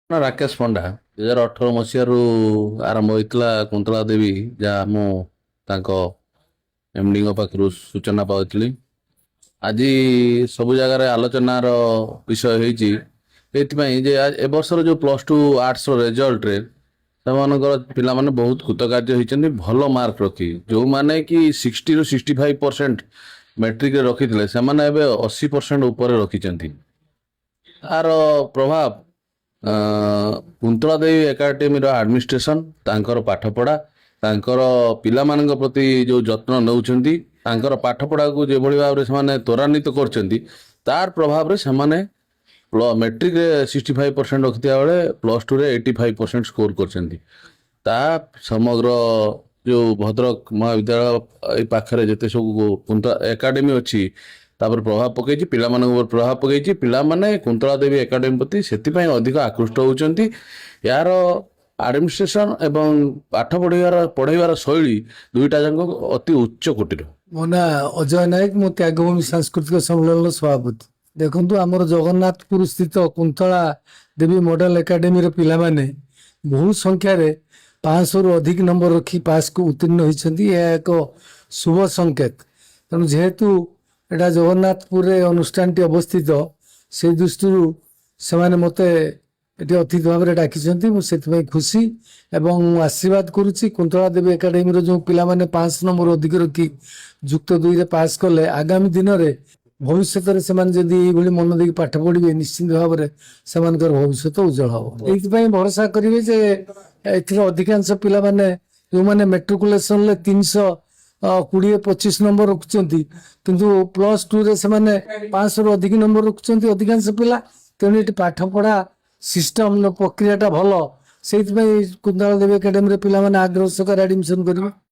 ନା ରାକେଶ ପଣ୍ଡା 2018 ମସିହାରୁ ଆରମ୍ଭ ହୋଇଥିଲା କୁନ୍ତଳା ଦେବୀ, ଯାହା ମୁଁ ତାଙ୍କ ଏମଡିଙ୍କ ପାଖରୁ ସୂଚନା ପାଉଥିଲି। ଆଜି ସବୁ ଜାଗାରେ ଆଲୋଚନାର ବିଷୟ ହେଇଛି ଏଥିପାଇଁ ଯେ ଏ ବର୍ଷର ଯୋଉ +2 ଆର୍ଟ୍ସର ରେଜଲ୍ଟରେ ସେମାନଙ୍କର ପିଲାମାନେ ବହୁତ କୃତକାର୍ଯ୍ୟ ହେଇଛନ୍ତି, ଭଲ ମାର୍କ ରଖି। ଯୋଉମାନେ କି 60ରୁ 65% ମେଟ୍ରିକରେ ରଖିଥିଲେ ସେମାନେ ଏବେ 80% ଉପରେ ରଖିଛନ୍ତି। ତାର ପ୍ରଭାବ କୁନ୍ତଳା ଦେବୀ ଏକାଡେମୀର ଆଡମିନିଷ୍ଟ୍ରେସନ, ତାଙ୍କର ପାଠପଢ଼ା, ତାଙ୍କର ପିଲାମାନଙ୍କ ପ୍ରତି ଯେଉଁ ଯତ୍ନ ନେଉଛନ୍ତି, ତାଙ୍କର ପାଠପଢ଼ାକୁ ଯେଭଳି ଭାବରେ ସେମାନେ ତ୍ୱରାନ୍ୱିତ କରୁଛନ୍ତି, ତାର ପ୍ରଭାବରେ ସେମାନେ ମେଟ୍ରିକରେ 65% ରଖିଥିବା ବେଳେ +2ରେ 85% ସ୍କୋର କରିଛନ୍ତି। ତା ସମଗ୍ର ଯେଉଁ ଭଦ୍ରକ ମହାବିଦ୍ୟାଳୟ ଏଇ ପାଖରେ ଯେତେ ସବୁ କୁନ୍ତଳା ଏକାଡେମୀ ଅଛି ତାପରେ ପ୍ରଭାବ ପକେଇଛି, ପିଲାମାନଙ୍କ ଉପରେ ପ୍ରଭାବ ପକେଇଛି। ପିଲାମାନେ କୁନ୍ତଳା ଦେବୀ ଏକାଡେମୀ ପ୍ରତି ସେଥିପାଇଁ ଅଧିକ ଆକୃଷ୍ଟ ହେଉଛନ୍ତି। ଏହାର ଆଡମିନିଷ୍ଟ୍ରେସନ ଏବଂ ପାଠ ପଢ଼େଇବାର ଶୈଳୀ ଦୁଇଟା ଯାକ ଅତି ଉଚ୍ଚ କୋଟିର। ମୋ ନାଁ ଅଜୟ ନାୟକ, ମୁଁ ତ୍ୟାଗଭୂମି ସାଂସ୍କୃତିକ ସମ୍ମିଳନର ସଭାପତି। ଦେଖନ୍ତୁ, ଆମର ଜଗନ୍ନାଥପୁର ସ୍ଥିତ କୁନ୍ତଳା ଦେବୀ ମଡେଲ ଏକାଡେମୀର ପିଲାମାନେ ବହୁ ସଂଖ୍ୟାରେ 500ରୁ ଅଧିକ ନମ୍ବର ରଖି ପାସ୍କୁ ଉତ୍ତୀର୍ଣ୍ଣ ହୋଇଛନ୍ତି। ଏହା ଏକ ଶୁଭ ସଂକେତ। ତେଣୁ ଯେହେତୁ ଏଇଟା ଜଗନ୍ନାଥପୁରରେ ଅନୁଷ୍ଠାନଟି ଅବସ୍ଥିତ, ସେଇ ଦୃଷ୍ଟିରୁ ସେମାନେ ମୋତେ ଏଠି ଅତିଥି ଭାବରେ ଡାକିଛନ୍ତି। ମୁଁ ସେଥିପାଇଁ ଖୁସି ଏବଂ ମୁଁ ଆଶୀର୍ବାଦ କରୁଛି କୁନ୍ତଳା ଦେବୀ ଏକାଡେମୀର ଯେଉଁ ପିଲାମାନେ 500 ନମ୍ବର ଅଧିକ ରଖି ଯୁକ୍ତ 2ରେ ପାସ୍ କଲେ, ଆଗାମୀ ଦିନରେ ଭବିଷ୍ୟତରେ ସେମାନେ ଯଦି ଏଇଭଳି ମନ ଦେଇକି ପାଠ ପଢ଼ିବେ, ନିଶ୍ଚିନ୍ତ ଭାବରେ ସେମାନଙ୍କର ଭବିଷ୍ୟତ ଉଜ୍ଜଳ ହେବ। ଏଇଥିପାଇଁ ଭରସା କରିବେ ଯେ ଏଥିରେ ଅଧିକାଂଶ ପିଲାମାନେ ଯେଉଁମାନେ ମେଟ୍ରିକୁଲେସନରେ 320-25 ନମ୍ବର ରଖୁଛନ୍ତି, କିନ୍ତୁ +2ରେ ସେମାନେ 500ରୁ ଅଧିକ ନମ୍ବର ରଖୁଛନ୍ତି ଅଧିକାଂଶ ପିଲା। ତେଣୁ ଏଠି ପାଠପଢ଼ା ସିଷ୍ଟମ ପ୍ରକ୍ରିୟାଟା ଭଲ। ସେଇଥିପାଇଁ କୁନ୍ତଳା ଦେବୀ ଏକାଡେମୀରେ ପିଲାମାନେ ଆଗ୍ରହ ସହକାରେ ଆଡମିସନ କରିବେ।